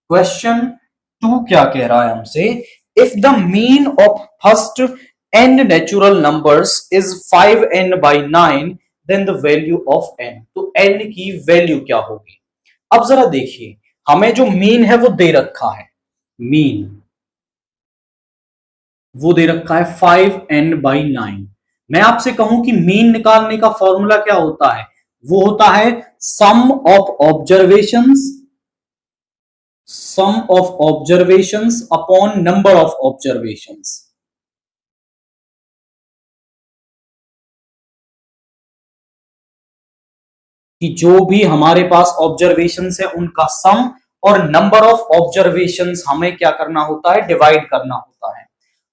Question 2 क्या कह रहा है हमसे, if the mean of first n natural numbers is 5n by 9 then the value of n। तो n की वैल्यू क्या होगी। अब जरा देखिए, हमें जो मीन है वो दे रखा है, मीन वो दे रखा है 5n by 9। मैं आपसे कहूं कि मीन निकालने का फॉर्मूला क्या होता है, वो होता है sum of observations upon number of observations. कि जो भी हमारे पास ऑब्जर्वेशंस है उनका सम और नंबर ऑफ ऑब्जर्वेशंस हमें क्या करना होता है, डिवाइड करना होता है।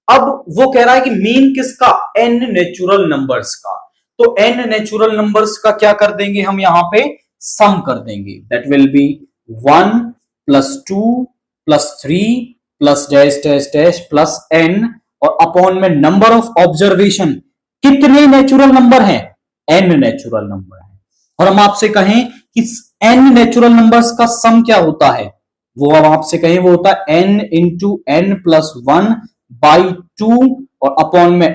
अब वो कह रहा है कि मीन किसका, n नेचुरल नंबर्स का। तो n नेचुरल नंबर्स का क्या कर देंगे हम, यहां पे सम कर देंगे। That will be 1 plus 2 plus 3 plus dash dash dash plus n और अपॉन में नंबर ऑफ ऑब्जर्वेशन। कितने नेचुरल नंबर हैं, n नेचुरल नंबर है। और हम आपसे कहें कि n नेचुरल नंबर्स का सम क्या होता है, वो हम आपसे कहें वो होता है n into n plus 1 by 2 और अपॉन में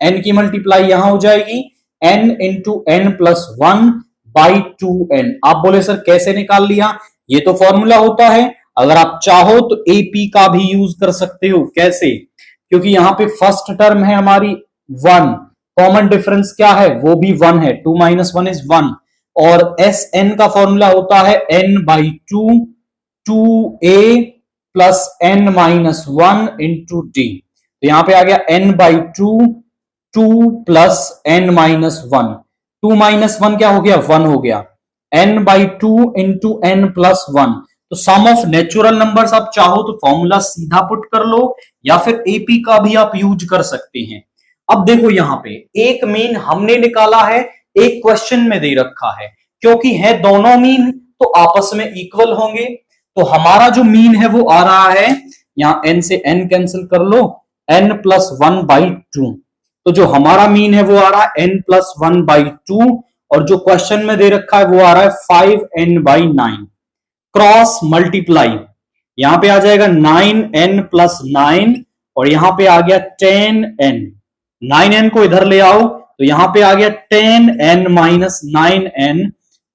n की मल्टीप्लाई यहां हो जाएगी n into n plus 1 by 2n। आप बोले सर कैसे निकाल लिया, ये तो फॉर्मूला होता है। अगर आप चाहो तो एपी का भी यूज कर सकते हो। कैसे, क्योंकि यहां पे फर्स्ट टर्म है हमारी 1, कॉमन डिफरेंस क्या है, वो भी 1 है, 2 माइनस 1 इज 1। और एस एन का फॉर्मूला होता है n by 2 2a plus n minus 1 into D. तो यहां पे आ गया n by 2 2 plus n minus 1, 2 minus 1 क्या हो गया, 1 हो गया, n by 2 into n plus 1। तो सम ऑफ नेचुरल नंबर्स आप चाहो तो फॉर्मूला सीधा पुट कर लो या फिर एपी का भी आप यूज कर सकते हैं। अब देखो यहां पे एक मीन हमने निकाला है, एक क्वेश्चन में दे रखा है, क्योंकि है दोनों मीन तो आपस में इक्वल होंगे। तो हमारा जो मीन है वो आ रहा है, यहां n से n कैंसिल कर लो, n प्लस 1 बाई 2। तो जो हमारा मीन है वो आ रहा है n प्लस 1 बाई 2 और जो क्वेश्चन में दे रखा है वो आ रहा है 5n बाई 9। क्रॉस मल्टीप्लाई, यहां पे आ जाएगा 9n प्लस 9 और यहां पे आ गया 10n। 9n को इधर ले आओ तो यहां पे आ गया 10n minus 9n,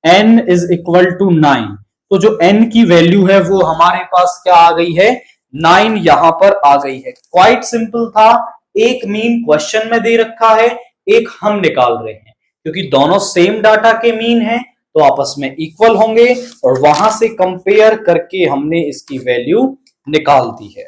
n is equal to 9। तो जो n की वैल्यू है वो हमारे पास क्या आ गई है, 9 यहां पर आ गई है। क्वाइट सिंपल था, एक मीन क्वेश्चन में दे रखा है, एक हम निकाल रहे हैं। क्योंकि दोनों सेम डाटा के मीन है तो आपस में इक्वल होंगे और वहां से कंपेयर करके हमने इसकी वैल्यू निकाल दी है।